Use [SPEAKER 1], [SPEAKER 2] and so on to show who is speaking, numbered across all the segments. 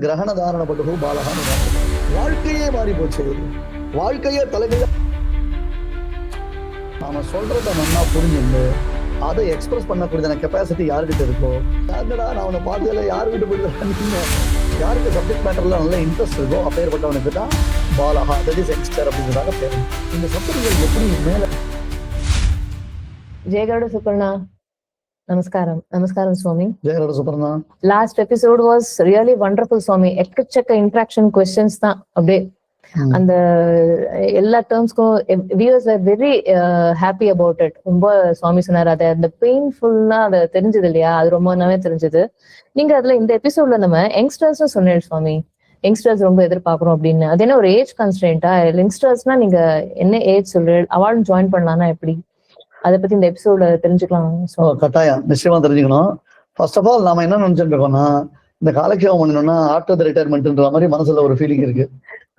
[SPEAKER 1] கிரகண தாரணப்பட்டு பாலகான்னு வாழ்க்கையே மாறி போச்சு. வாழ்க்கையே தலைமையா நாம சொல்றத நல்லா புரிஞ்சுண்டு அதை எக்ஸ்பிரஸ் பண்ணக்கூடியதான கெப்பாசிட்டி யாருக்கிட்ட இருக்கோ, யாருடா நான் அவனை பார்த்ததுல யார் வீட்டு போயிட்டு யாருக்கு சப்ஜெக்ட் மேட்டர்ல நல்ல இன்ட்ரெஸ்ட் இருக்கோ அப்பேற்பட்டவனுக்கு தான் பாலகா தட் இஸ் யங்ஸ்டர் அப்படிங்கிறதாக பேர். இந்த சப்ஜெக்ட்கள் எப்படி மேல.
[SPEAKER 2] Jaya Garuda Suparna. Namaskaram Swami.
[SPEAKER 1] Jaya Garuda Suparna.
[SPEAKER 2] Last episode was really wonderful Swami. Ekachekka interaction questions தான் அப்படியே அந்த எல்லா டேர்ம்ஸ்க்கும் viewers are very happy about it. ரொம்ப சுவாமி சொன்னார் அதை அந்த பெயின்ஃபுல்லா அதை தெரிஞ்சது இல்லையா, அது ரொம்ப நல்லாவே தெரிஞ்சது. நீங்க அதுல இந்த எபிசோட்ல நம்ம யங்ஸ்டர்ஸ் சொன்னேன் சுவாமி, யங்ஸ்டர்ஸ் ரொம்ப எதிர்பார்க்கறோம் அப்படின்னு. அது என்ன ஒரு ஏஜ் கன்ஸ்ட்ரெயின்ட்டா? யங்ஸ்டர்ஸ்னா நீங்க என்ன ஏஜ் சொல்றீங்க? அவார்டு ஜாயின் பண்ணலாம்னா எப்படி? அதை பத்தி இந்த எபிசோட தெரிஞ்சுக்கலாம்.
[SPEAKER 1] கட்டாயம் நிச்சயமா தெரிஞ்சுக்கணும். ஃபர்ஸ்ட் ஆஃப் ஆல் நாம என்ன நினைச்சுட்டு இருக்கோம்னா, இந்த காலக்ஷேபம் பண்ணணும்னா ஆஃப்டர் த ரிட்டையர்மெண்ட்ன்ற மாதிரி மனசுல ஒரு ஃபீலிங் இருக்கு.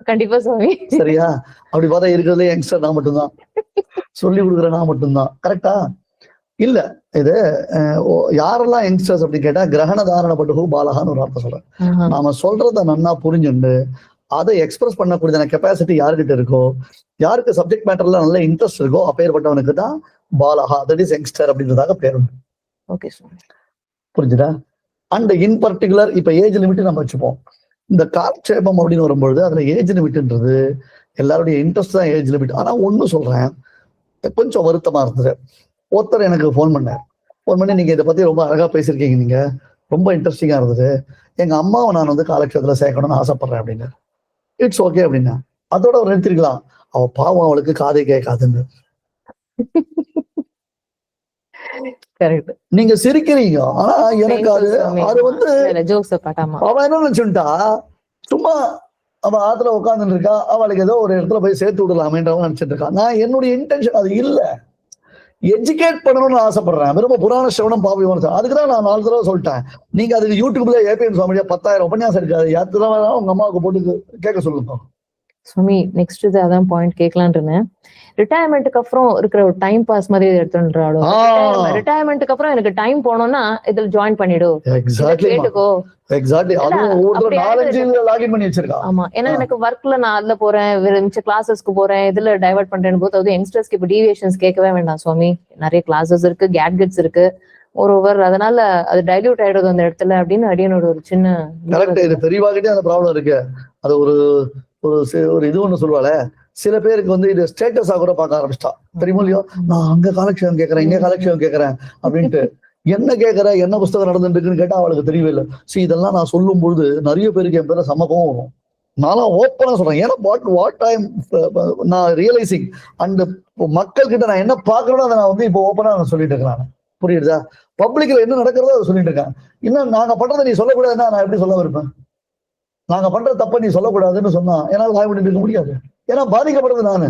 [SPEAKER 2] கண்டிப்பா சுவாமி. சரியா?
[SPEAKER 1] அப்படி பார்த்தா இருக்கிறதுல யங்ஸ்டர் நான் மட்டும்தான், சொல்லி கொடுக்குற நான் மட்டும்தான். கரெக்டா? இல்ல, இது யாரெல்லாம் யங்ஸ்டர்ஸ் அப்படின்னு கேட்டா கிரகண தாரணப்பட்டு பாலகான்னு ஒரு வார்த்தை சொல்றேன். நாம சொல்றத நன்னா புரிஞ்சுண்டு அதை எக்ஸ்பிரஸ் பண்ணக்கூடியதான கெப்பாசிட்டி யாருக்கிட்ட இருக்கோ, யாருக்கு சப்ஜெக்ட் மேட்டர்ல நல்ல இன்ட்ரெஸ்ட் இருக்கோ அப்பேற்பட்டவனுக்கு தான் பாலகா தட் இஸ் யங்ஸ்டர் அப்படின்றதாக பேர் உண்டு.
[SPEAKER 2] ஓகே,
[SPEAKER 1] புரிஞ்சுதா? அண்ட் இன் பர்டிகுலர் இப்ப ஏஜ் லிமிட் நம்ம வச்சுப்போம். இந்த காலக்ஷேபம் அப்படின்னு வரும்பொழுது அதுல ஏஜ் லிமிட்ன்றது எல்லாருடைய இன்ட்ரெஸ்ட் தான் ஏஜ் லிமிட். ஆனா ஒண்ணு சொல்றேன், கொஞ்சம் வருத்தமா இருந்தது. ஒருத்தர் எனக்கு ஃபோன் பண்ணி நீங்க இதை பத்தி ரொம்ப அழகா பேசியிருக்கீங்க, நீங்க ரொம்ப இன்ட்ரெஸ்டிங்கா இருந்தது, எங்க அம்மாவை நான் வந்து காலக்ஷேபத்துல சேர்க்கணும்னு ஆசைப்படுறேன் அப்படின்னு. இட்ஸ் ஓகே அப்படின்னா அதோட ஒரு நிறுத்திருக்கலாம். அவ பாவம், அவளுக்கு காதை கேட்காதுன்னு. நீங்க சிரிக்கிறீங்க, ஆனா எனக்கு அது வந்து அவன் என்ன நினைச்சுட்டா, சும்மா அவன் ஆத்துல உட்காந்துட்டு இருக்கா, அவளுக்கு ஏதோ ஒரு இடத்துல போய் சேர்த்து விடலாமேன்றவங்க நினைச்சிட்டு இருக்கா. நான் என்னுடைய இன்டென்ஷன் அது இல்ல, எஜுகேட் பண்ணணும்னு ஆசைப்படுறேன். விரும்ப புராண சிரவணம் பாவி வருஷம். அதுக்குதான் நான் 4 தடவை சொல்லிட்டேன். நீங்க அதுக்கு யூடியூப்ல APN Swami 10,000 உபன்யாசம் இருக்காது, யாரு தடவை உங்க அம்மாவுக்கு போட்டு கேட்க சொல்லுங்க
[SPEAKER 2] சுவாமி. நெக்ஸ்ட் இது அதான் பாயிண்ட் கேட்கலான் இருந்தேன். ரிட்டையர்மெண்ட்டுக்கு அப்புறம் இருக்கிற ஒரு டைம் பாஸ் மாதிரி எடுத்துன்றாலும், ரிட்டையர்மெண்ட்டுக்கு அப்புறம் எனக்கு டைம் போனோம்னா இதுல ஜாயின் பண்ணிடும். ஆமா, ஏன்னா எனக்கு ஒர்க்ல நான் அதுல போறேன், மிச்ச கிளாஸஸ்க்கு போறேன், இதுல டைவர்ட் பண்றேன்னு போது அது யங்ஸ்டர்ஸ்க்கு இப்ப டீவியேஷன்ஸ் கேட்கவே வேண்டாம் சுவாமி. நிறைய கிளாஸஸ் இருக்கு, கேட்கெட்ஸ் இருக்கு, ஒருவர் அதனால அது டைல்யூட் ஆயிடுது அந்த இடத்துல அப்படின்னு அடியனோட ஒரு சின்ன
[SPEAKER 1] பெரியவாகிட்டே அந்த ப்ராப்ளம் இருக்கு. அது ஒரு இது ஒண்ணு சொல்லுவாள, சில பேருக்கு வந்து இது ஸ்டேட்டஸா கூட பார்க்க ஆரம்பிச்சிட்டா. தெரியுமோ இல்லையோ, நான் அங்க காலக்ஷேபம் கேட்கறேன், இங்க காலக்ஷேபம் கேட்கறேன் அப்படின்ட்டு. என்ன கேட்கற, என்ன புஸ்தகம் நடந்துட்டு இருக்குன்னு கேட்டா அவளுக்கு தெரியவே இல்லை. இதெல்லாம் நான் சொல்லும் பொழுது நிறைய பேருக்கு என் பேர சமகம் வரும். நானும் ஓப்பனா சொல்றேன், ஏன்னா வாட் ஐ நான் ரியலைசிங் அண்ட் மக்கள் கிட்ட நான் என்ன பாக்குறேனோ அதை நான் வந்து இப்போ ஓப்பனா நான் சொல்லிட்டு இருக்கேன். புரியுதா? பப்ளிக்ல என்ன நடக்கிறதோ அதை சொல்லிட்டு இருக்கேன். இன்னும் நாங்க பண்றதை நீ சொல்லக்கூடாதுன்னா நான் எப்படி சொல்ல இருப்பேன்? நாங்க பண்ற தப்ப நீ சொல்லக்கூடாதுன்னு சொன்னா என்னால வாய் பண்ணிட்டு இருக்க முடியாது. ஏன்னா பாதிக்கப்படுறது நானு.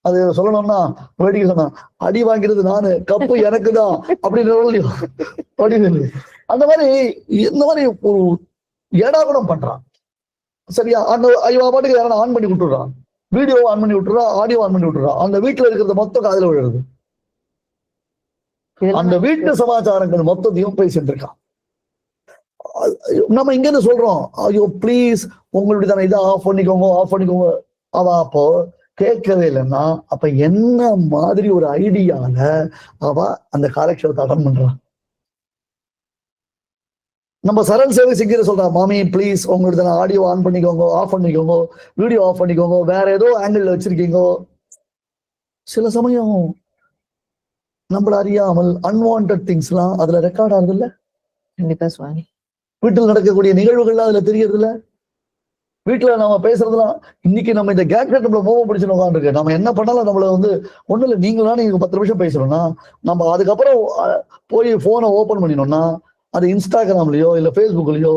[SPEAKER 1] அது சொல்லணும்னா வேடிக்கை சொன்னா அடி வாங்கிறது நானு, கப்பு எனக்கு தான் அப்படின்னு அந்த மாதிரி இந்த மாதிரி ஒரு ஏடாகுடம் பண்றான். சரியா? அந்த பாட்டுக்கு யாரும் ஆன் பண்ணி விட்டுறான், வீடியோ ஆன் பண்ணி விட்டுறா, ஆடியோ ஆன் பண்ணி விட்டுறான். அந்த வீட்டுல இருக்கிறது மொத்தம் காதுல விழுறது. அந்த வீட்டு சமாச்சாரங்கள் மொத்தத்தையும் பேசிட்டு இருக்கான். நம்ம இங்க இருந்து சொல்றோம், ஐயோ ப்ளீஸ் உங்களுடைய தானே இதை ஆஃப் பண்ணிக்கோங்க. அவ அப்போ கேட்கவே இல்லைன்னா அப்ப என்ன மாதிரி ஒரு ஐடியால அவ அந்த காலக்ஷேபத்தை அட்டன் பண்றான். நம்ம சரண் சேவக்ஸ் இங்க சொல்றா, மாமி ப்ளீஸ் உங்களுடைய ஆடியோ ஆன் பண்ணிக்கோங்க, ஆஃப் பண்ணிக்கோங்க, வீடியோ ஆஃப் பண்ணிக்கோங்க, வேற ஏதோ ஆங்கிள் வச்சிருக்கீங்க. சில சமயம் நம்மள அறியாமல் அன்வான்ட் திங்ஸ் எல்லாம் அதுல ரெக்கார்ட் ஆகுது இல்ல?
[SPEAKER 2] கண்டிப்பா சுவாமி.
[SPEAKER 1] வீட்டுல நடக்கக்கூடிய நிகழ்வுகள்லாம் அதுல தெரியறது இல்ல. வீட்டுல நம்ம பேசுறதுலாம் இன்னைக்கு நம்ம இந்த கேட்கெட் நம்மள மோகம் பிடிச்சு உட்காந்துருக்கு. நம்ம என்ன பண்ணாலும் நம்மள வந்து ஒண்ணு இல்லை, நீங்களா நீங்க 10 நிமிஷம் பேசுறோம்னா நம்ம அதுக்கப்புறம் போய் போனை ஓபன் பண்ணினோம்னா அது இன்ஸ்டாகிராம்லயோ இல்ல ஃபேஸ்புக்லயோ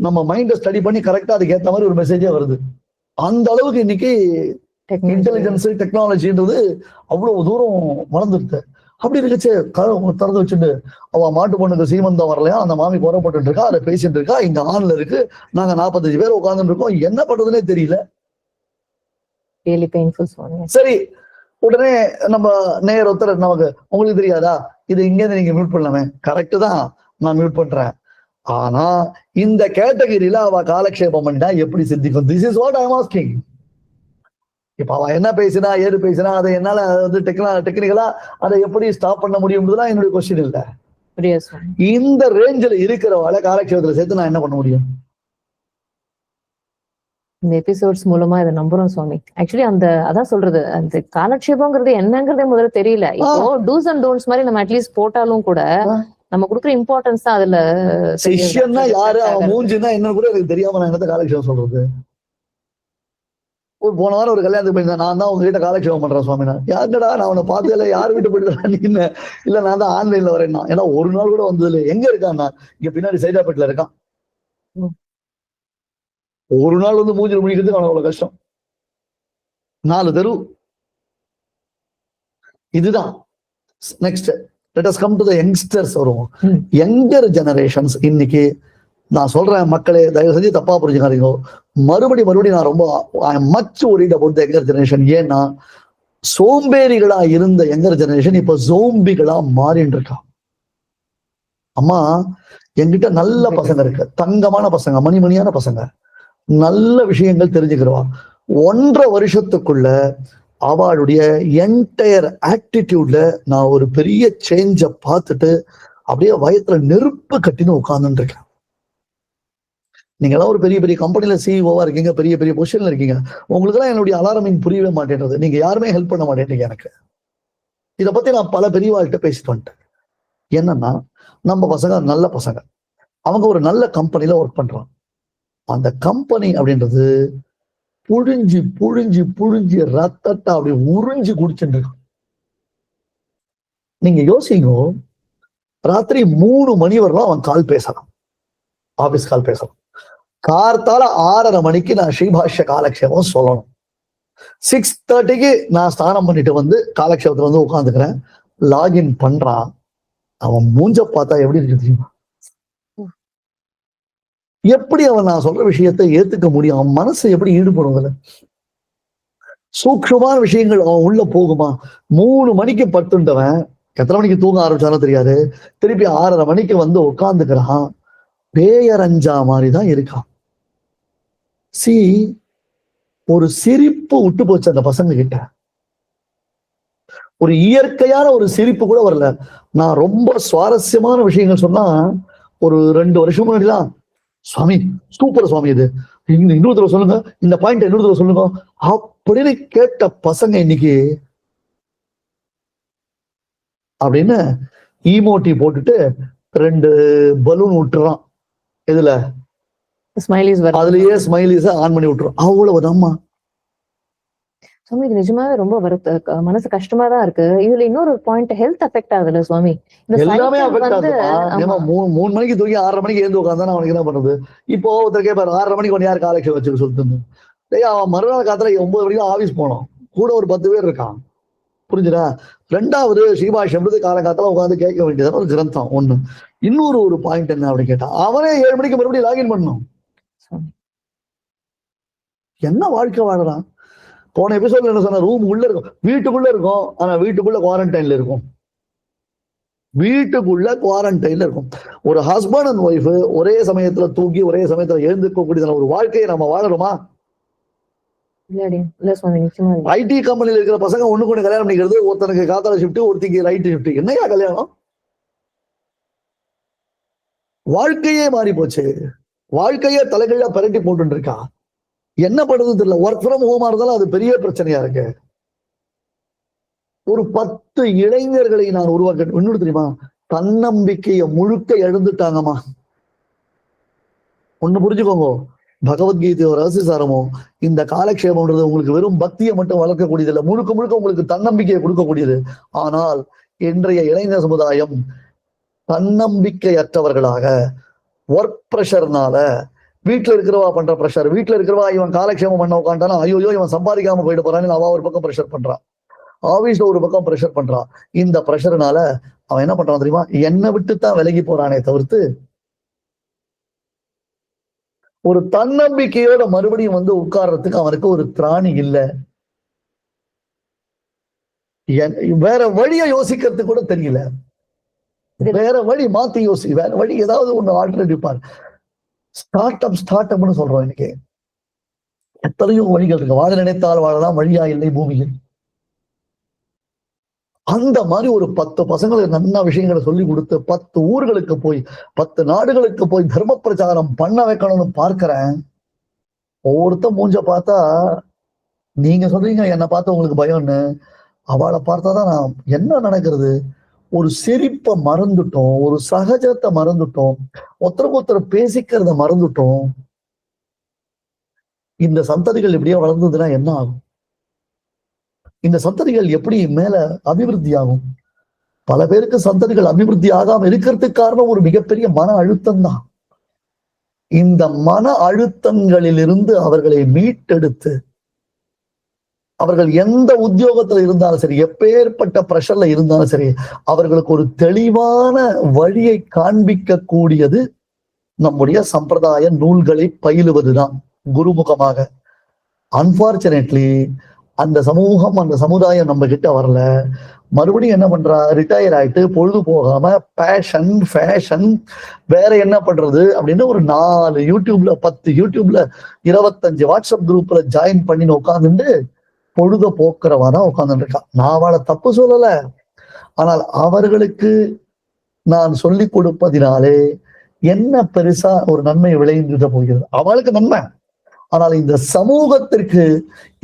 [SPEAKER 1] நம்ம மைண்டை ஸ்டடி பண்ணி கரெக்டா அதுக்கு ஏற்ற மாதிரி ஒரு மெசேஜே வருது. அந்த அளவுக்கு இன்னைக்கு இன்டெலிஜென்ஸ் டெக்னாலஜின்றது அவ்வளவு தூரம் வளர்ந்துருக்கு. அப்படி இருக்குச்சு, திறந்து வச்சுட்டு அவ மாட்டு பொண்ணுக்கு சீமந்தம் வரலையா, அந்த மாமி புறப்பட்டு இருக்கா, அதை பேசிட்டு இருக்கா, இங்க ஆன்ல இருக்கு, நாங்க 45 பேர் உட்கார்ந்துட்டு இருக்கோம், என்ன பண்றதுன்னே தெரியல. சரி, உடனே நம்ம நேயர் ஒருத்தர் நமக்கு உங்களுக்கு தெரியாதா, இது இங்க இருந்து நீங்க மியூட் பண்ணலாமே. கரெக்ட் தான், நான் மியூட் பண்றேன். ஆனா இந்த கேட்டகரியில அவ காலக்ஷேபம் பண்ணிட்டா எப்படி சித்திக்கும்? This is what I am asking. இப்ப அவ என்ன பேசினா ஏது பேசினா அதை என்னால வந்து டெக்னிக்கலா அதை எப்படி ஸ்டாப் பண்ண முடியும்ன்றதுலாம் என்னுடைய கொஸ்டின் இல்ல. இந்த ரேஞ்சில் இருக்கிறவளை காலக்ஷேபத்துல சேர்த்து நான் என்ன பண்ண முடியும்?
[SPEAKER 2] இந்த எபிசோட்ஸ் மூலமா இதை நம்புறோம் சுவாமி. ஆக்சுவலி அதான் சொல்றது, அந்த காலக்ஷேபங்கிறது என்னங்கிறதே முதல்ல தெரியல. இப்போ டூஸ் அண்ட் டோன்ட்ஸ் மாதிரி நம்ம அட்லீஸ்ட் போட்டாலும் கூட நம்ம கொடுக்குற இம்பார்ட்டன்ஸ் தான் அதுல.
[SPEAKER 1] சிஷ்யன்னா யாரு, அவன் மூஞ்சின்னா என்ன கூட எனக்கு தெரியாம நான் என்னத்த காலக்ஷேபம் சொல்றது? போன வாரம் ஒரு கல்யாணத்துக்கு போயிருந்தேன், நான் தான் உங்ககிட்ட காலக்ஷேபம் பண்றேன் சுவாமி. நான் யாருடா, நான் அவனை பார்த்து இல்ல, யாரு வீட்டு போயிட்டு நீ இல்ல நான் தான் ஆன்லைன்ல வரேன்னா. ஏன்னா ஒரு நாள் கூட வந்தது இல்லை. எங்க இருக்கான்? இங்க பின்னாடி சைதாப்பேட்ல இருக்கான். ஒரு நாள் வந்து மூஞ்சில் முடிக்கிறதுக்கு அவனுக்கு அவ்வளவு கஷ்டம். 4 தெரு. இதுதான் next. Let us come to the youngsters. வருவோம். Younger generations. இன்னைக்கு நான் சொல்றேன் மக்களே, தயவு செஞ்சு தப்பா புரிஞ்சுக்காதீங்க. மறுபடியும் நான் ரொம்ப much worried about the younger generation. ஏன்னா சோம்பேறிகளா இருந்த யங்கர் ஜெனரேஷன் இப்ப ஜோம்பிகளா மாறிட்டு இருக்கா. அம்மா என்கிட்ட நல்ல பசங்க இருக்கு, தங்கமான பசங்க, மணிமணியான பசங்க, நல்ல விஷயங்கள் தெரிஞ்சுக்கிறவா. 1.5 வருஷத்துக்குள்ள அவளுடைய என்டையர் ஆட்டிடியூட்ல நான் ஒரு பெரிய சேஞ்ச பார்த்துட்டு அப்படியே வயத்துல நெருப்பு கட்டின்னு உட்கார்ந்துட்டு இருக்கேன். நீங்க எல்லாம் ஒரு பெரிய பெரிய கம்பெனில சிஇஓவா இருக்கீங்க, பெரிய பெரிய பொசிஷன்ல இருக்கீங்க. உங்களுக்கு எல்லாம் என்னுடைய அலாரமிங் புரியவே மாட்டேன்றது. நீங்க யாருமே ஹெல்ப் பண்ண மாட்டேன்றீங்க எனக்கு. இதை பத்தி நான் பல பெரியவாழ்கிட்ட பேசிட்டு வந்துட்டேன். என்னன்னா, நம்ம பசங்க நல்ல பசங்க, அவங்க ஒரு நல்ல கம்பெனில ஒர்க் பண்றாங்க. அந்த கம்பெனி அப்படின்றது புழிஞ்சு புழிஞ்சு புழிஞ்சு ரத்தத்தை அப்படி உறிஞ்சு குடிச்சுட்டு இருக்கும். நீங்க யோசிங்க, ராத்திரி 3 மணி வரலாம் அவன் கால் பேசலாம், ஆபீஸ் கால் பேசலாம். கார்த்தால 6:30 மணிக்கு நான் ஸ்ரீபாஷ்ய காலக்ஷேபம் சொல்லணும். 6:30க்கு நான் ஸ்நானம் பண்ணிட்டு வந்து காலக்ஷேபத்துல வந்து உட்காந்துக்கிறேன். லாகின் பண்றான். அவன் மூஞ்ச பார்த்தா எப்படி இருக்கு தெரியுமா? எப்படி அவன் நான் சொல்ற விஷயத்தை ஏத்துக்க முடியும்? அவன் மனசு எப்படி ஈடுபடுவதில்ல? சூக்ஷமான விஷயங்கள் அவன் உள்ள போகுமா? 3 மணிக்கு படுத்துட்டவன் எத்தனை மணிக்கு தூங்க ஆரம்பிச்சாலும் தெரியாது. திருப்பி 6:30 மணிக்கு வந்து உட்காந்துக்கிறான். பேயரஞ்சா மாதிரிதான் இருக்கான். ஒரு சிரிப்பு விட்டு போச்சு அந்த பசங்க கிட்ட. ஒரு இயற்கையான ஒரு சிரிப்பு கூட வரல. நான் ரொம்ப சுவாரஸ்யமான விஷயங்கள் சொன்னா, ஒரு 2 வருஷம் முன்னாடிதான், சுவாமி சூப்பர் சுவாமி, இது இன்னொரு தடவை சொல்லுங்க, இந்த பாயிண்ட் இன்னொரு தடவை சொல்லுங்க அப்படின்னு கேட்ட பசங்க இன்னைக்கு அப்படின்னு ஈமோட்டி போட்டுட்டு 2 பலூன் விட்டுறான். இதுல அதுலயே ஸ்மைலிஸ் ஆன் பண்ணி விட்டுரும். அவ்வளவுதான்மா.
[SPEAKER 2] சுவாமி, இது நிஜமாவே ரொம்ப மனசு கஷ்டமா தான் இருக்கு. இதுல இன்னொரு பாயிண்ட், ஹெல்த் அஃபெக்ட் ஆகுதுல்ல சுவாமி?
[SPEAKER 1] எல்லாமே அஃபெக்ட் ஆகுது. ஏன்னா 3 மணிக்கு தூக்கி 6:30 மணிக்கு எழுந்து உட்காந்தா அவனுக்கு என்ன பண்றது? இப்போ ஒருத்தர் கேட்பாரு, 6:30 மணிக்கு ஒன்று யார் காலக்ஷேபம் வச்சுக்க சொல்லிட்டு. அவன் மறுநாள் காலத்துல 9 மணிக்கு ஆபீஸ் போனோம், கூட ஒரு 10 பேர் இருக்கான். புரிஞ்சுதா? 2வது ஸ்ரீபாஷ்யம்ன்றது காலங்காலத்துல உட்காந்து கேட்க வேண்டியதான ஒரு கிரந்தம் ஒண்ணு. இன்னொரு ஒரு பாயிண்ட் என்ன அப்படின்னு கேட்டா, அவனே 7 மணிக்கு மறுபடியும் லாகின் பண்ணணும். என்ன வாழ்க்கை வாழறான்? போன எபிசோட்ல என்ன சொன்ன, ரூம் உள்ள இருக்கும், வீட்டுக்குள்ள இருக்கும், ஆனா வீட்டுக்குள்ள குவாரண்டைன்ல இருக்கும். வீட்டுக்குள்ள குவாரண்டைன்ல இருக்கும். ஒரு ஹஸ்பண்ட் அண்ட் ஒய்ஃப் ஒரே சமயத்துல தூங்கி ஒரே சமயத்துல எழுந்துக்கக்கூடிய ஒரு வாழ்க்கையை நம்ம வாழறோமா? ஐடி கம்பெனில இருக்கிற பசங்க ஒண்ணுக்கு ஒண்ணு கல்யாணம் பண்ணிக்கிறது. ஒருத்தனுக்கு காத்தால ஷிஃப்ட், ஒருத்திக்கு ரைட் ஷிஃப்ட். என்னையா கல்யாணம்? வாழ்க்கையே மாறி போச்சு. வாழ்க்கையே தலைகள்ல பரட்டி போட்டு இருக்கா. என்ன பண்றது தெரியல. ஒர்க் ஃப்ரம் ஹோமா இருந்தாலும் அது பெரிய பிரச்சனையா இருக்கு. ஒரு 10 இளைஞர்களை நான் உருவாக்க. இன்னொரு தெரியுமா, தன்னம்பிக்கையை முழுக்க எழுந்துட்டாங்கம்மா. ஒண்ணு புரிஞ்சுக்கோங்க, பகவத்கீதையோ ரகசியசாரமோ இந்த காலக்ஷேபம்ன்றது உங்களுக்கு வெறும் பக்தியை மட்டும் வளர்க்கக்கூடியது இல்லை, முழுக்க முழுக்க உங்களுக்கு தன்னம்பிக்கையை கொடுக்கக்கூடியது. ஆனால் இன்றைய இளைஞர் சமுதாயம் தன்னம்பிக்கையற்றவர்களாக, ஒர்க் பிரஷர்னால, வீட்டுல இருக்கிறவா பண்ற பிரஷர், வீட்டுல இருக்கிறவா இவன் காலக்ஷேபம் பண்ண உட்காண்டாலும் ஐயோ இவன் சம்பாதிக்காம போயிட்டு போறான்னு அவ ஒரு பக்கம் பிரஷர் பண்றான், ஆபீஸ்ல ஒரு பக்கம் பிரஷர் பண்றான். இந்த பிரஷர்னால அவன் என்ன பண்றான் தெரியுமா? என்னை விட்டுத்தான் விலகி போறானே தவிர்த்து ஒரு தன்னம்பிக்கையோட மறுபடியும் வந்து உட்கார்றதுக்கு அவனுக்கு ஒரு திராணி இல்லை. வேற வழியை யோசிக்கிறதுக்கு கூட தெரியல. வேற வழி மாத்தி யோசி, வேற வழி ஏதாவது ஒண்ணு ஆல்டர்னேட்டிவ் பாரு. ஸ்டார்ட் அப்னு சொல்றோம் இன்னைக்கு. எத்தனையோ வழிகள் இருக்கு. வாழ நினைத்தால் வாழலாம், வழியா இல்லை பூமியில். அந்த மாதிரி ஒரு 10 பசங்களுக்கு நல்ல விஷயங்களை சொல்லி கொடுத்து 10 ஊர்களுக்கு போய் 10 நாடுகளுக்கு போய் தர்ம பிரச்சாரம் பண்ண வைக்கணும்னு பார்க்கிறேன். ஒவ்வொருத்த மூஞ்ச பார்த்தா, நீங்க சொல்றீங்க என்னை பார்த்து உங்களுக்கு பயம்னு, அவளை பார்த்தாதான் நான் என்ன நடக்கிறது, ஒரு சிரிப்பை மறந்துட்டோம், ஒரு சகஜத்தை மறந்துட்டோம், ஒருத்தருக்கு ஒருத்தர் பேசிக்கிறத மறந்துட்டோம். இந்த சந்ததிகள் இப்படியே வளர்ந்ததுன்னா என்ன ஆகும்? இந்த சந்ததிகள் எப்படி மேல அபிவிருத்தி ஆகும்? பல பேருக்கு சந்ததிகள் அபிவிருத்தி ஆகாம இருக்கிறதுக்கு காரணம் ஒரு மிகப்பெரிய மன அழுத்தம் தான். இந்த மன அழுத்தங்களிலிருந்து அவர்களை மீட்டெடுத்து, அவர்கள் எந்த உத்தியோகத்துல இருந்தாலும் சரி, எப்பேற்பட்ட பிரஷர்ல இருந்தாலும் சரி, அவர்களுக்கு ஒரு தெளிவான வழியை காண்பிக்க கூடியது நம்முடைய சம்பிரதாய நூல்களை பயிலுவதுதான் குருமுகமாக. அன்பார்ச்சுனேட்லி அந்த சமூகம், அந்த சமுதாயம் நம்ம கிட்ட வரல. மறுபடியும் என்ன பண்றா, ரிட்டையர் ஆயிட்டு பொழுது போகாம பேஷன் ஃபேஷன் வேற என்ன பண்றது அப்படின்னு ஒரு 4 யூடியூப்ல 10 யூடியூப்ல 25 வாட்ஸ்அப் குரூப்ல ஜாயின் பண்ணி உட்காந்துட்டு பொழுத போக்குறவா தான் உட்கார்ந்துட்டு இருக்கான். நான் அவளை தப்பு சொல்லல, ஆனால் அவர்களுக்கு நான் சொல்லி கொடுப்பதினாலே என்ன பெருசா ஒரு நன்மை விளைந்துட்டு போகிறது? அவளுக்கு நன்மை, ஆனால் இந்த சமூகத்திற்கு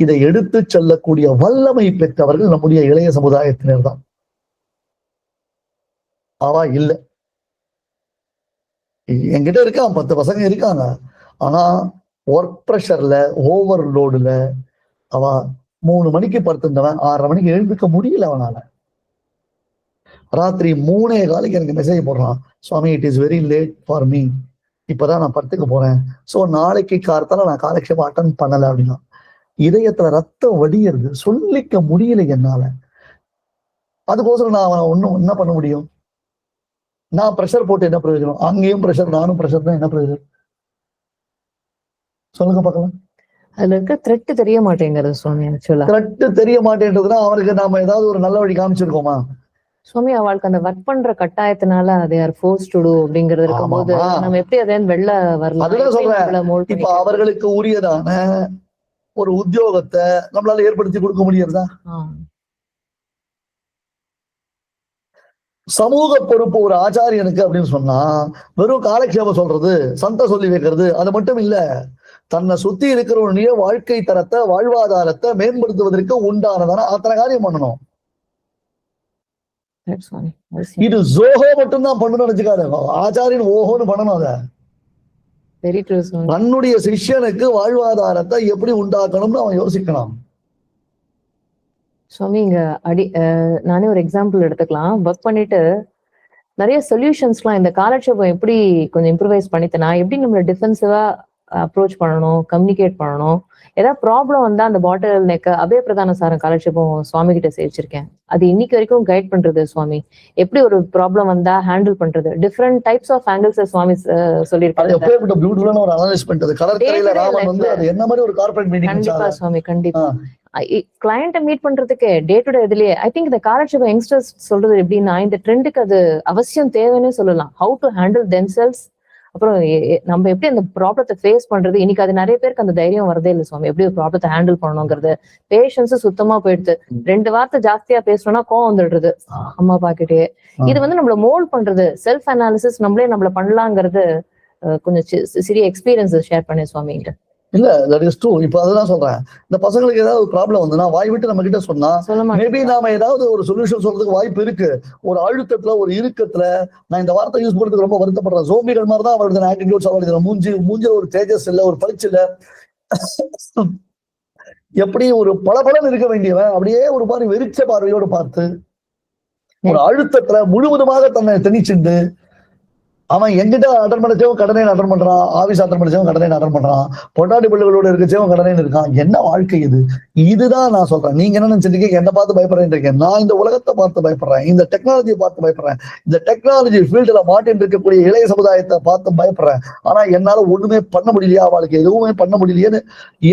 [SPEAKER 1] இதை எடுத்து செல்லக்கூடிய வல்லமை பெற்றவர்கள் நம்முடைய இளைய சமுதாயத்தினர் தான். அவா இல்லை, என்கிட்ட இருக்கான் 10 பசங்க இருக்காங்க, ஆனா ஒர்க் ப்ரெஷர்ல ஓவர்லோடுல அவ 3 மணிக்கு படுத்திருந்தவன் 6:30 மணிக்கு எழுந்துக்க முடியல அவனால. ராத்திரி 3:15 எனக்கு மெசேஜ் போடுறான், Swami it is very late for me, இப்பதான் நான் படுத்துக்க போறேன், சோ நாளைக்கு காலத்தால நான் காலக்ஷேபம் அட்டன் பண்ணல அப்படின்னா. இதயத்துல ரத்தம் வடிகிறது, சொல்லிக்க முடியல என்னால. அதுக்கோசரம் நான் அவனை ஒன்னும் என்ன பண்ண முடியும்? நான் ப்ரெஷர் போட்டு என்ன பிரயோஜனம்? அங்கேயும் ப்ரெஷர், நானும் ப்ரெஷர் தான், என்ன பிரயோஜனம் சொல்லுங்க பார்க்கலாம்.
[SPEAKER 2] அதுல இருக்க த்ரெட் தெரிய மாட்டேங்கிறது சுவாமி. ஆக்சுவலா
[SPEAKER 1] த்ரெட் தெரிய மாட்டேன்றதுன்னா அவனுக்கு நாம ஏதாவது ஒரு நல்ல வழி காமிச்சிருக்கோமா?
[SPEAKER 2] சுவாமி அவளுக்கு அந்த ஒர்க் பண்ற கட்டாயத்தினால they are forced to do அப்படிங்கிறது இருக்கும்போது நம்ம எப்படி அதை வெளில வரலாம்?
[SPEAKER 1] அதுதான் சொல்றேன். இப்ப அவர்களுக்கு உரியதான ஒரு உத்தியோகத்தை நம்மளால ஏற்படுத்தி கொடுக்க முடியறதா? சமூக பொறுப்பு ஒரு ஆச்சாரியனுக்கு அப்படின்னு சொன்னா வெறும் காலக்ஷேபம் சொல்றது, சந்த சொல்லி வைக்கிறது அது மட்டும் இல்ல. தன்னை சுத்தி இருக்கிறவனுடைய வாழ்க்கை தரத்தை, வாழ்வாதாரத்தை மேம்படுத்துவதற்கு உண்டானதான அத்தனை காரியம் பண்ணணும். இது ஜோஹோ மட்டும்தான் பண்ணணும்னு நினைச்சுக்காரு. ஆச்சாரியன் ஓஹோன்னு பண்ணணும். அத தன்னுடைய சிஷ்யனுக்கு வாழ்வாதாரத்தை எப்படி உண்டாக்கணும்னு அவன் யோசிக்கலாம்.
[SPEAKER 2] சுவாமி இங்க நானே ஒரு எக்ஸாம்பிள் எடுத்துக்கலாம். ஒர்க் பண்ணிட்டு நிறைய சொல்யூஷன்ஸ்லாம் இந்த காலக்ஷேபம் எப்படி கொஞ்சம் இம்ப்ரூவைஸ் பண்ணித்தனா, எப்படி நம்மள டிஃபென்சிவா அப்ரோச் பண்ணணும், கம்யூனிகேட் பண்ணணும். ஏதாவது ப்ராப்ளம் வந்தா அந்த பாட்டில் நெக்க அபய பிரதான சாரம் காலக்ஷேபம் சுவாமி கிட்ட சேவிச்சிருக்கேன். அது இன்னைக்கு வரைக்கும் கைட் பண்றது சுவாமி. எப்படி ஒரு ப்ராப்ளம் வந்தா ஹேண்டில் பண்றது, டிஃப்ரெண்ட் டைப்ஸ் ஆஃப் ஆங்கிள்ஸ் சுவாமி சொல்லியிருக்காரு. கண்டிப்பா சுவாமி, கண்டிப்பா. கிளையண்ட்டை மீட் பண்றதுக்கு டே டு டே இதுலயே ஐ திங்க் இந்த காலக்ஷேபம் யங்ஸ்டர்ஸ் சொல்றது எப்படின்னா இந்த ட்ரெண்டுக்கு அது அவசியம் தேவைன்னு சொல்லலாம். ஹவு டு ஹேண்டில் தெம்செல்ஸ், அப்புறம் நம்ம எப்படி அந்த ப்ராப்ளத்தை ஃபேஸ் பண்றது. இன்னைக்கு அது நிறைய பேருக்கு அந்த தைரியம் வரதே இல்லை சுவாமி. எப்படி ஒரு ப்ராப்ளத்தை ஹேண்டில் பண்ணணுங்கிறது பேஷன்ஸ் சுத்தமா போயிடுது. 2 வார்த்தை ஜாஸ்தியா பேசணும்னா கோவம் வந்துடுறது அம்மா அப்பா கிட்டே. இது நம்மள மோல்ட் பண்றது, செல்ஃப் அனாலிசிஸ் நம்மளே நம்மள பண்ணலாங்கிறது கொஞ்சம் சிறிய எக்ஸ்பீரியன்ஸ் ஷேர் பண்ணேன் சுவாமிகிட்ட.
[SPEAKER 1] இல்ல தட் இஸ் ட்ரூ. இப்ப அதுதான் சொல்றேன், இந்த பசங்களுக்கு ஏதாவது ப்ராப்ளம் வந்துன்னா வாய் விட்டு நம்ம கிட்ட சொன்னா மேபி நாம ஏதாவது ஒரு சொல்யூஷன் சொல்றதுக்கு வாய்ப்பு இருக்கு. ஒரு அழுத்தத்துல, ஒரு இறுக்கத்துல, நான் இந்த வார்த்தை யூஸ் பண்றதுக்கு ரொம்ப வருத்தப்படுறேன். ஜோம்பிகள் மாதிரி தான் அவருடைய ஆட்டிடியூட்ஸ், அவருடைய மூஞ்சில ஒரு தேஜஸ் இல்ல, ஒரு பளிச்சு இல்ல. எப்படி ஒரு பளபளன்னு இருக்க வேண்டியவன் அப்படியே ஒரு மாதிரி வெறிச்ச பார்வையோடு பார்த்து ஒரு அழுத்தத்துல முழுவதுமாக தன்னை திணிச்சுண்டு அவன் எங்கிட்ட அட்டன் பண்ணச்சவன் கடனை அட்டன் பண்றான், ஆபீஸ் அட்டன் பண்ணச்சவன் கடனை அட்டன் பண்றான், பொண்டாட்டி பிள்ளைகளோட இருக்கச்சவன் கடனை இருக்கான். என்ன வாழ்க்கை இது? இதுதான் நான் சொல்றேன். நீங்க என்ன நினைச்சிருக்கீங்க என்ன பார்த்து பயப்படுறேன் இருக்கேன்? நான் இந்த உலகத்தை பார்த்து பயப்படுறேன், இந்த டெக்னாலஜியை பார்த்து பயப்படுறேன், இந்த டெக்னாலஜி ஃபீல்டுல மாட்டின்னு இருக்கக்கூடிய இளைய சமுதாயத்தை பார்த்து பயப்படுறேன். ஆனா என்னால ஒண்ணுமே பண்ண முடியலையா, அவளுக்கு எதுவுமே பண்ண முடியலையேன்னு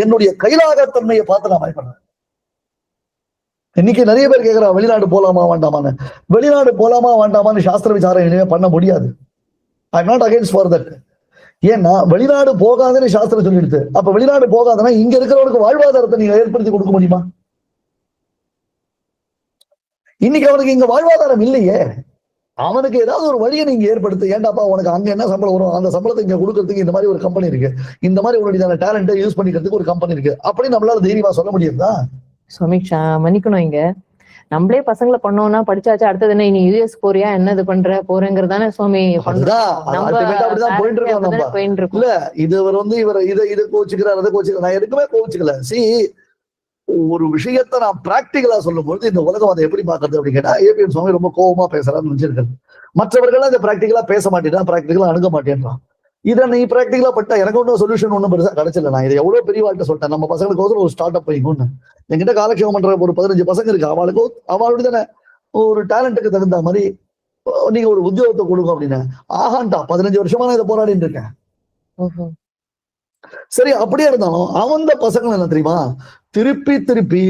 [SPEAKER 1] என்னுடைய கைலாகத்தன்மையை பார்த்து நான் பயப்படுறேன். இன்னைக்கு நிறைய பேர் கேட்கிறா வெளிநாடு போலாமா வேண்டாமான்னு. வெளிநாடு போலாமா வேண்டாமான்னு சாஸ்திர விசாரம் இனிமே பண்ண முடியாது. I am not against for that. ஏன்னா வெளிநாடு போகாதுன்னு சாஸ்திரம் சொல்லிடுது. அப்ப வெளிநாடு போகாதுன்னா இங்க இருக்கிறவனுக்கு வாழ்வாதாரத்தை நீங்க ஏற்படுத்தி கொடுக்க முடியுமா? இன்னைக்கு அவனுக்கு இங்க வாழ்வாதாரம் இல்லையே. அவனுக்கு ஏதாவது ஒரு வழியை நீங்க ஏற்படுத்து. ஏண்டாப்பா உனக்கு அங்க என்ன சம்பளம் வரும், அந்த சம்பளத்தை இங்க கொடுக்கறதுக்கு இந்த மாதிரி ஒரு கம்பெனி இருக்கு, இந்த மாதிரி உங்களுடைய டேலண்ட்டை யூஸ் பண்ணிக்கிறதுக்கு ஒரு கம்பெனி இருக்கு அப்படின்னு நம்மளால தைரியமா சொல்ல முடியுதா?
[SPEAKER 2] சமீக்ஷா மன்னிக்கணும், இங்க நம்மளே பசங்களை பண்ணோம்னா படிச்சாச்சு அடுத்தது என்ன இனி யூஎஸ் போறியா என்னது பண்ற போறேங்கிறதானே சுவாமி
[SPEAKER 1] போயிட்டு இருக்கோம். இல்ல இவர் இதை கோச்சுக்கிறார் அதை கோச்சுக்கிறார். நான் எதுக்குமே கோச்சுக்கல. ஒரு விஷயத்த நான் பிராக்டிகலா சொல்லும் பொழுது இந்த உலகம் அதை எப்படி பாக்குறது அப்படின்னு கேட்டா ஏபிஎன் சுவாமி ரொம்ப கோபமா பேசுறான்னு நினைச்சிருக்காரு. மற்றவர்கள் அதை பிராக்டிகலா பேச மாட்டேன், பிராக்டிகலா அணுக மாட்டேன்றான். இதை நீ பிராக்டிகலா பட்டா எனக்கு ஒன்றும் சொல்யூஷன் ஒன்றும் பெருசா கிடைச்சல. நான் இதை எவ்வளவு பெரிய வாழ்க்கை சொல்லிட்டேன். நம்ம பசங்களுக்கு ஒரு ஸ்டார்ட் அப் வைக்கும்னு என்கிட்ட காலக்ஷேபம் பண்ற ஒரு 15 பசங்க இருக்கு. அவளுடைய தானே ஒரு டேலண்ட்டுக்கு தகுந்த மாதிரி நீங்க ஒரு உத்தியோகத்தை கொடுங்க அப்படின்னு. ஆகாண்டா 15 வருஷமா நான் இதை போராடிட்டு இருக்கேன். சரி, அப்படியே இருந்தாலும் அவன் பசங்க என்ன தெரியுமா, திருப்பி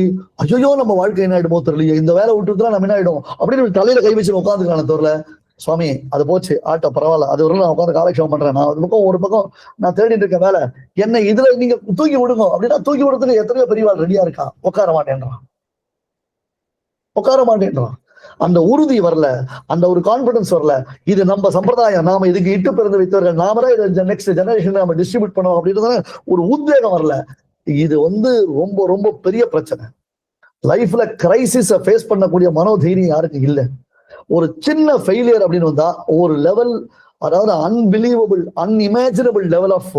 [SPEAKER 1] ஐயோ நம்ம வாழ்க்கை என்ன ஆயிடுமோ தெரியலையே, இந்த வேலை விட்டுதான் நம்ம என்ன ஆயிடும் அப்படின்னு தலையில கை வச்சு உட்காந்துக்கலாம் தோறல. சுவாமி அது போச்சு ஆட்டோ பரவாயில்ல, அது ஒரு நான் உட்காந்து காலக்ஷேபம் பண்றேன். நான் ஒரு பக்கம் நான் தேடிட்டு இருக்க வேலை என்ன இதுல நீங்க தூக்கி விடுங்க அப்படின்னா தூக்கி விடுறதுக்கு எத்தனையோ பெரியவாள் ரெடியா இருக்கா. உட்கார மாட்டேன்றான். அந்த உறுதி வரல, அந்த ஒரு கான்பிடன்ஸ் வரல. இது நம்ம சம்பிரதாயம், நாம இதுக்கு இட்டு பிறந்து வைத்தவர்கள், நாம தான் இதை நெக்ஸ்ட் ஜெனரேஷன் நம்ம டிஸ்ட்ரிபியூட் பண்ணோம் அப்படின்றத ஒரு உத்வேகம் வரல. இது ரொம்ப ரொம்ப பெரிய பிரச்சனை. லைஃப்ல கிரைசிஸ ஃபேஸ் பண்ணக்கூடிய மனோதைரியம் யாருக்கு இல்லை. ஒரு சின்ன ஃபெயிலியர் அப்படின்னு வந்தா ஒரு லெவல், அதாவது அன்பிலீவபிள் அன்இமேஜினபிள் லெவல் ஆஃப்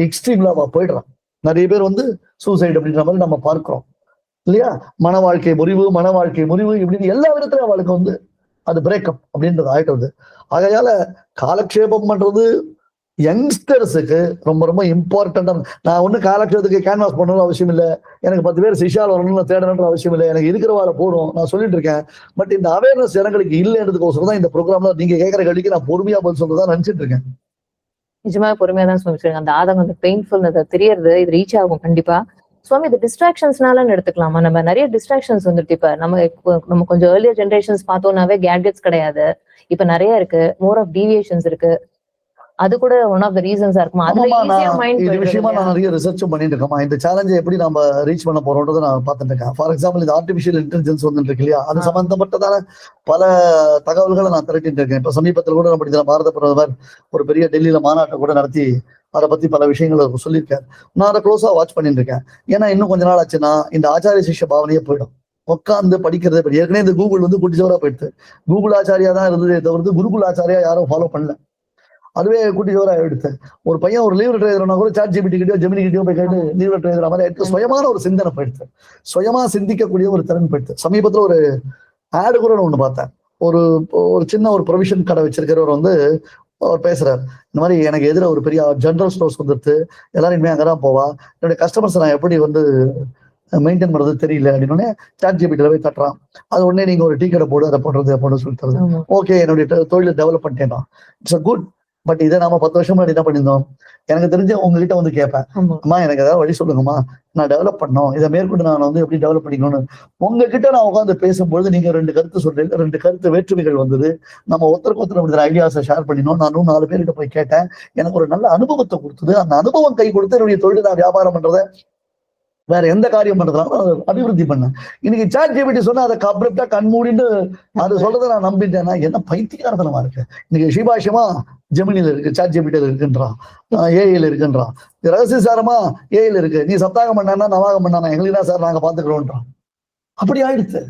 [SPEAKER 1] எக்ஸ்ட்ரீம்ல போயிடுறான். நிறைய பேர் சூசைட் அப்படின்ற மாதிரி நம்ம பார்க்கிறோம் இல்லையா. மன வாழ்க்கை முறிவு இப்படின்னு எல்லா விதத்திலும் அவளுக்கு அது பிரேக்கப் அப்படின்றது ஆயிட்டு. ஆகையால காலக்ஷேபம் பண்றது யங்ஸ்டர்ஸுக்கு ரொம்ப ரொம்ப இம்பார்ட்டன்டா. நான் ஒண்ணு காலக்ஷேபத்துக்கு கேன்வாஸ் பண்ணணும்னு அவசியம் இல்லை, எனக்கு 10 பேர் சிஷால் வரணும்னு தேடணுன்ற அவசியம் இல்லை, எனக்கு இருக்கிற வாழ போடும் நான் சொல்லிட்டு இருக்கேன். பட் இந்த அவேர்னஸ் ஜனங்களுக்கு இல்லைன்றதுக்கோசரம் தான் இந்த ப்ரோக்ராம்ல நீங்க கேட்கற கேள்விக்கு நான் பொறுமையா பதில் சொல்றதா நினைச்சிட்டு இருக்கேன்.
[SPEAKER 2] நிஜமா பொறுமையா தான் சொல்லிருக்காங்க. அந்த ஆதங்கம், அந்த பெயின்ஃபுல் தெரியறது, இது ரீச் ஆகும் கண்டிப்பா. சுவாமி இது டிஸ்ட்ராக்ஷன்ஸ்னால எடுத்துக்கலாமா? நம்ம நிறைய டிஸ்ட்ராக்ஷன்ஸ் வந்துட்டு இப்ப நம்ம கொஞ்சம் ஏர்லியர் ஜென்ரேஷன்ஸ் பார்த்தோம்னாவே கேட்ஜெட்ஸ் கிடையாது, இப்ப நிறைய இருக்கு, மோர் ஆஃப் டீவியேஷன்ஸ் இருக்கு. அது கூட ஒன் ஆஃப் த ரீசன்ஸா இருக்குமா?
[SPEAKER 1] இது விஷயமா நான் நிறைய ரிசர்ச்சும் பண்ணிட்டு இருக்கேன். இந்த சேலஞ்சை எப்படி நம்ம ரீச் பண்ண போறோம்ன்றதை நான் பார்த்துட்டு இருக்கேன். ஃபார் எக்ஸாம்பிள் இந்த ஆர்டிபிஷியல் இன்டெலிஜென்ஸ் வந்துட்டு இருக்கு இல்லையா, அது சம்பந்தப்பட்டதான பல தகவல்களை நான் திரட்டிட்டு இருக்கேன். இப்ப சமீபத்தில் கூட நம்ம பாரத பிரதமர் ஒரு பெரிய டெல்லியில மாநாட்டை கூட நடத்தி அதை பத்தி பல விஷயங்களை சொல்லியிருக்காரு. நான் அதை க்ளோஸா வாட்ச் பண்ணிட்டு இருக்கேன். ஏன்னா இன்னும் கொஞ்ச நாள் ஆச்சுன்னா இந்த ஆச்சாரிய சிஷ்ய பாவனையே போயிடும். உட்காந்து படிக்கிறதே படி ஏற்கனவே இந்த கூகுள் குட்டிச்சவரா போயிடுது. கூகுள் ஆச்சாரியா தான் இருந்ததே தவிர்த்து குருகுல் ஆச்சாரியா யாரும் ஃபாலோ பண்ணல. அதுவே கூட்டி ஜோரா எடுத்து ஒரு பையன் ஒரு லீவ் லெட்டர் எழுதுனா கூட சாட் ஜிபிடி கிட்டயோ ஜெமினி கிட்டயோ போய் கேட்டு லீவ் லெட்டர் எழுதுற மாதிரி எடுத்து சுயமான ஒரு சிந்தனை போயிடுது, சுயமா சிந்திக்கக்கூடிய ஒரு திறன் போயிடுது. சமீபத்துல ஒரு ஆடு கூட ஒண்ணு பார்த்தேன். ஒரு சின்ன ஒரு ப்ரொவிஷன் கடை வச்சிருக்கிறவர் அவர் பேசுறாரு, இந்த மாதிரி எனக்கு எதிர ஒரு பெரிய ஜெனரல் ஸ்டோர்ஸ் வந்துருது, எல்லாரும் இனிமே அங்கதான் போவா, என்னுடைய கஸ்டமர்ஸ் நான் எப்படி மெயின்டைன் பண்றது தெரியல அப்படின்னு சாட் ஜிபிடில போய் தட்டுறான். அது உடனே நீங்க ஒரு டீ கடை போடு, அதை போடுறது அப்படின்னு சொல்லி தருது. ஓகே, என்னுடைய தொழிலை டெவலப் பண்ணிட்டேன், இட்ஸ் குட். பட் இதை நாம 10 வருஷம் முன்னாடி என்ன பண்ணியிருந்தோம், எனக்கு தெரிஞ்ச உங்ககிட்ட கேட்பேன், அம்மா எனக்கு ஏதாவது வழி சொல்லுங்கம்மா, நான் டெவலப் பண்ணோம், இதை மேற்கொண்டு நான் எப்படி டெவலப் பண்ணிக்கணும்னு. உங்ககிட்ட நான் உட்காந்து பேசும்பொழுது நீங்க 2 கருத்து சொல்றீங்க, 2 கருத்து வேற்றுமைகள் வந்தது. நம்ம ஒருத்தருக்கு ஐடியாஸை ஷேர் பண்ணினோம். நானும் 4 பேர்கிட்ட போய் கேட்டேன், எனக்கு ஒரு நல்ல அனுபவத்தை கொடுத்தது. அந்த அனுபவம் கை கொடுத்து என்னுடைய தொழிலை நான் வியாபாரம் பண்றதை வேற எந்த காரியம் பண்றதுனால அபிவிருத்தி பண்ணேன். இன்னைக்கு சாட் ஜிபிடி சொன்னா அதை அப்ரப்டா கண்மூடின்னு அது சொல்றதை நான் நம்பிட்டேன்னா என்ன பைத்தியக்காரத்தனமா இருக்கு. இன்னைக்கு சிபாஷமா ஜெமினில இருக்கு, சாட் ஜிபிடில இருக்குன்றான், ஏஐல இருக்குன்றான், ரகசியசாரமா ஏஐல இருக்கு, நீ சப்தாகம் பண்ணா நவாகம் பண்ணானா எங்களுக்கு சார் நாங்க பாத்துக்கிறோம்ன்றான். அப்படி ஆயிடுச்சு.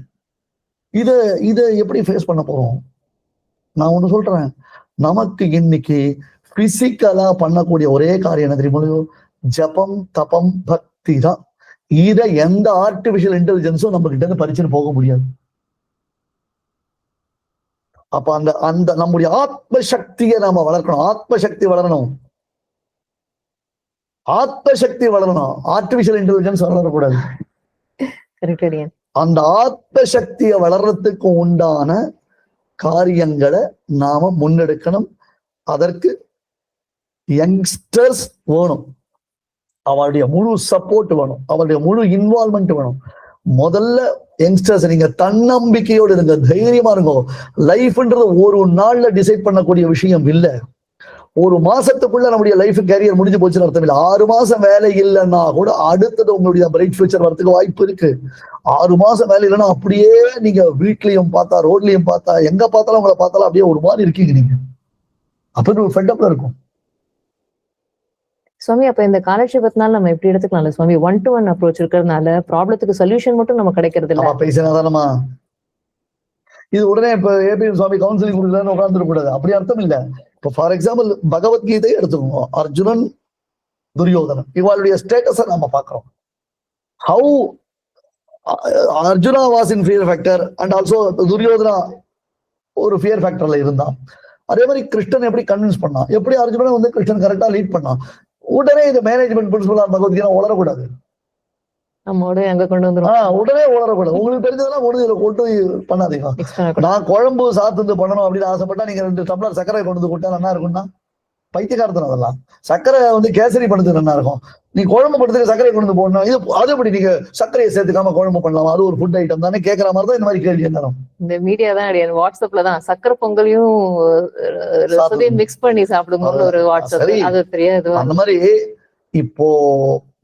[SPEAKER 1] இதை எப்படி ஃபேஸ் பண்ண போறோம்? நான் ஒண்ணு சொல்றேன், நமக்கு இன்னைக்கு பிசிக்கலா பண்ணக்கூடிய ஒரே காரியம் என்ன தெரியுமா? ஜபம், தபம், பக்தி தான். இதை எந்த ஆர்டிபிஷியல் இன்டெலிஜென்ஸும் நம்ம கிட்ட இருந்து பறிச்சுன்னு போக முடியாது. அப்ப அந்த நம்முடைய ஆத்ம சக்தியை நாம வளர்க்கணும். ஆத்மசக்தி வளரணும். ஆர்டிபிஷியல் இன்டெலிஜென்ஸ் வளரக்கூடாது. அந்த ஆத்ம சக்தியை வளர்றதுக்கு உண்டான காரியங்களை நாம முன்னெடுக்கணும். அதற்கு யங்ஸ்டர்ஸ் வேணும், அவளுடைய முழு சப்போர்ட் வேணும், அவளுடைய முழு இன்வால்மெண்ட் வேணும். முதல்ல யங்ஸ்டர்ஸ் நீங்க தன்னம்பிக்கையோடு இருங்க, தைரியமா இருங்க. லைஃப்ன்றது ஒரு நாள்ல டிசைட் பண்ணக்கூடிய விஷயம் இல்ல. ஒரு மாசத்துக்குள்ள நம்முடைய லைஃப் கேரியர் முடிஞ்சு போச்சுன்னு அர்த்தம் இல்லை. 6 மாசம் வேலை இல்லைன்னா கூட அடுத்தது உங்களுடைய பிரைட் ஃபியூச்சர் வரதுக்கு வாய்ப்பு இருக்கு. 6 மாசம் வேலை இல்லைன்னா அப்படியே நீங்க வீட்லயும் பார்த்தா, ரோட்லயும் பார்த்தா, எங்க பார்த்தாலும் உங்களை பார்த்தாலும் அப்படியே ஒரு மாதிரி இருக்கீங்க நீங்க. அப்படி ஒரு ஃபெட்டப்ல இருக்கும்.
[SPEAKER 2] சுவாமி, அப்ப இந்த காலட்சேபத்தினால நம்ம எப்படி எடுத்துக்கலாம்ல சுவாமி? 1-to-1 அப்ரோச் இருக்கிறதுனால ப்ராப்ளத்துக்கு சொல்யூஷன் மட்டும் நம்ம கிடைக்கிறது இல்ல.
[SPEAKER 1] பேசினாதானமா இது உடனே இப்ப ஏபிஎன் சுவாமி கவுன்சிலிங் கொடுக்கலன்னு உட்கார்ந்துட கூடாது, அப்படி அர்த்தம் இல்ல. இப்போ ஃபார் எக்ஸாம்பிள் பகவத்கீதை எடுத்துக்கோங்க. அர்ஜுனன், துரியோதனன் இவாளுடைய ஸ்டேட்டஸை நம்ம பாக்குறோம். How Arjuna was in fear factor and also Duryodhana ஒரு ஃபியர் ஃபேக்டர்ல இருந்தான். அதே மாதிரி கிருஷ்ணன் எப்படி கன்வின்ஸ் பண்ணான், எப்படி அர்ஜுனன் வந்து கிருஷ்ணன் கரெக்டா லீட் பண்ணான். உடனே இந்த மேனேஜ்மெண்ட் பிரின்சிபல் பகவத்கீதை உளரக்கூடாது, உடனே உளரக்கூடாது. உங்களுக்கு தெரிஞ்சதெல்லாம் ஒண்ணு கொண்டு பண்ணாதீங்க. நான் குழம்பு சாத்து பண்ணணும் அப்படின்னு ஆசைப்பட்டா நீங்க 2 டம்ளர் சர்க்கரை கொண்டு வந்து கொடுத்தா நல்லா இருக்கும்னா பைத்தியக்காரத்தனம். அதெல்லாம் சர்க்கரை வந்து கேசரி பண்ணுறதுக்கு நல்லா இருக்கும். நீ குழம்பு பண்ணுறதுக்கு சர்க்கரை கொண்டு வந்து போடணும். இது அது எப்படி நீங்க சர்க்கரையை சேர்த்துக்காம குழம்பு பண்ணலாம், அது ஒரு ஃபுட் ஐட்டம் தானே கேட்கற மாதிரி தான் இந்த மாதிரி கேள்வி என்ன. இந்த மீடியா தான் வாட்ஸ்அப்ல தான் சர்க்கரை பொங்கலையும் மிக்ஸ் பண்ணி சாப்பிடும்போது ஒரு வாட்ஸ்அப் அது தெரியாது. அந்த மாதிரி இப்போ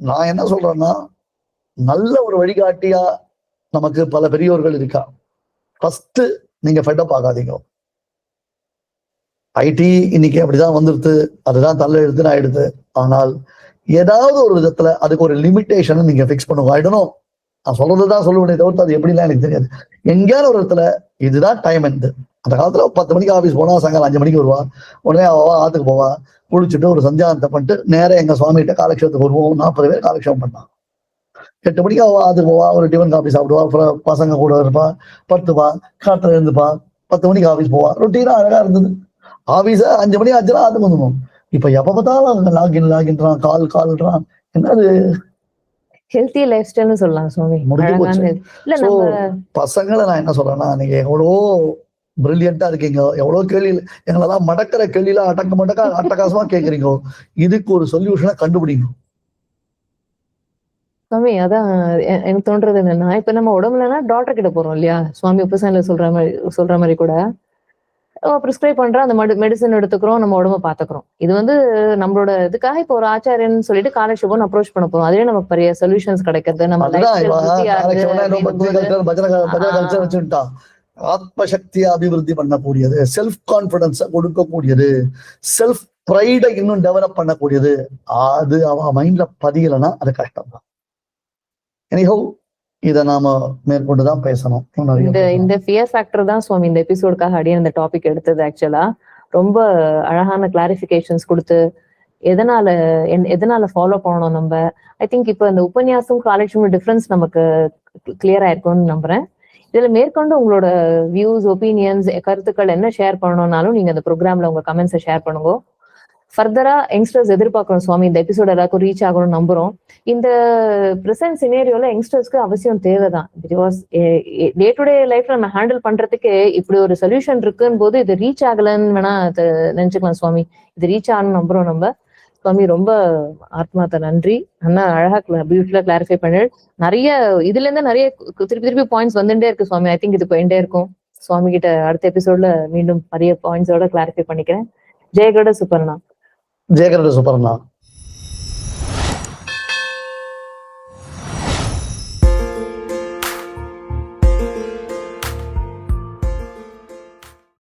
[SPEAKER 1] நான் என்ன சொல்றேன்னா, நல்ல ஒரு வழிகாட்டியா நமக்கு பல பெரியோர்கள் இருக்கா. ஃபர்ஸ்ட் நீங்க ஃபெட்டப் ஆகாதீங்க. ஐடி இன்னைக்கு அப்படிதான் வந்துருது, அதுதான் தள்ள எடுத்து நான் எடுத்து. ஆனால் ஏதாவது ஒரு விதத்துல அதுக்கு ஒரு லிமிட்டேஷன் நீங்க ஃபிக்ஸ் பண்ணுங்க. ஆயிடணும் நான் சொல்றதுதான் சொல்லுவேனே தவிர்த்து அது எப்படிலாம் எனக்கு தெரியாது. எங்கேயாவது ஒரு இடத்துல இதுதான் டைம் எண்டு. அந்த காலத்துல 10 மணிக்கு ஆஃபீஸ் போனா சாயங்காலம் 5 மணிக்கு வருவா. உடனே அவா ஆத்துக்கு போவா, குளிச்சுட்டு ஒரு சந்தியானத்தை பண்ணிட்டு நேரம் எங்க சுவாமிகிட்ட காலக்ஷேபத்துக்கு வருவோம். 40 பேர் காலக்ஷேபம் பண்ணான். 8 மணிக்கு அவ ஆத்துக்கு போவா, ஒரு டிஃபன் காஃபி சாப்பிடுவா, அப்புறம் பசங்க கூட இருப்பா, படுத்துப்பா, காத்துல இருந்துப்பா, 10 மணிக்கு ஆஃபீஸ் போவா. ரொட்டீனா அழகா இருந்தது. ஆபீஸ 5 மணி ஆச்சுன்னா ஆத்துக்கு வந்துடும். இப்ப எப்ப பார்த்தாலும் லாகின்றான், கால்ன்றான். என்னது ஹெல்த்தி லைஃப் ஸ்டைல்னு சொல்லலாம் சுவாமி. பசங்களை நான் என்ன சொல்றேன்னா, நீங்க எவ்வளவோ பிரில்லியண்டா இருக்கீங்க, எவ்வளவு கேள்வி எங்களெல்லாம் மடக்கிற கேள்வியில அட்டகாசமா கேட்குறீங்க. இதுக்கு ஒரு சொல்யூஷனை கண்டுபிடிங்க சுவாமி. அதான் எனக்கு தோன்றது என்னன்னா, இப்ப நம்ம உடம்புலன்னா டாக்டர் கிட்ட போறோம் இல்லையா சுவாமி? உபசானில சொல்ற மாதிரி கூட ப்ரிஸ்கிரைப் பண்ற அந்த மெடிசன் எடுத்துக்கிறோம், நம்ம உடம்ப பாத்துக்கிறோம். இது வந்து நம்மளோட இதுக்காக இப்போ ஒரு ஆச்சாரியன் சொல்லிட்டு காலக்ஷேபம் அப்ரோச் பண்ண போறோம். அதுவே நமக்கு பெரிய சொல்யூஷன்ஸ் கிடைக்கிறது. நம்ம ஆத்மசக்தியை அபிவிருத்தி பண்ணக்கூடியது, செல்ஃப் கான்பிடன்ஸை கொடுக்கக்கூடியது, செல்ஃப் ப்ரைடை இன்னும் டெவலப் பண்ணக்கூடியது. அது அவன் மைண்ட்ல பதியலைன்னா அது கஷ்டம் தான். எனிஹோ இதை நாம மேற்கொண்டுதான் பேசணும். இந்த ஃபியர் ஃபேக்டர் தான் சுவாமி இந்த எபிசோடுக்காக அடியே இந்த டாபிக் எடுத்தது. ஆக்சுவலா ரொம்ப அழகான கிளாரிபிகேஷன்ஸ் கொடுத்து எதனால ஃபாலோ பண்ணணும் நம்ம. ஐ திங்க் இப்போ இந்த உபன்யாசம் காலேஜும் டிஃபரன்ஸ் நமக்கு கிளியர் ஆயிருக்கும்னு நம்புறேன். இதுல மேற்கொண்டு உங்களோட வியூஸ், ஒப்பீனியன்ஸ், கருத்துக்கள் என்ன ஷேர் பண்ணணும்னாலும் நீங்க அந்த ப்ரோக்ராம்ல உங்க கமெண்ட்ஸை ஷேர் பண்ணுங்க. ஃபர்தரா யங்ஸ்டர்ஸ் எதிர்பார்க்கணும் சுவாமி, இந்த எபிசோட் எல்லாருக்கும் ரீச் ஆகணும்னு நம்புறோம். இந்த பிரசன்ட் சினேரியோல யங்ஸ்டர்ஸ்க்கு அவசியம் தேவைதான். பிகாஸ் டே டு டே லைஃப்ல நம்ம ஹேண்டில் பண்றதுக்கு இப்படி ஒரு சொல்யூஷன் இருக்குன்னு போது இது ரீச் ஆகலன்னு வேணா நினைச்சுக்கலாம் சுவாமி. இது ரீச் ஆகணும்னு நம்புறோம் நம்ம. சுவாமி ரொம்ப ஆத்மார்த்த நன்றி. அண்ணா அழகா பியூட்டிஃபுல்லா கிளாரிஃபை பண்ணி நிறைய இதுல இருந்து நிறைய திருப்பி பாயிண்ட்ஸ் வந்துட்டே இருக்கு சுவாமி. ஐ திங்க் இது போயிட்டே இருக்கும். சுவாமி கிட்ட அடுத்த எபிசோட்ல மீண்டும் நிறைய பாயிண்ட்ஸோட கிளாரிஃபை பண்ணிக்கிறேன். ஜெய கருட சுப்பர்ணா. ஜெய கருட சுப்பர்ணா.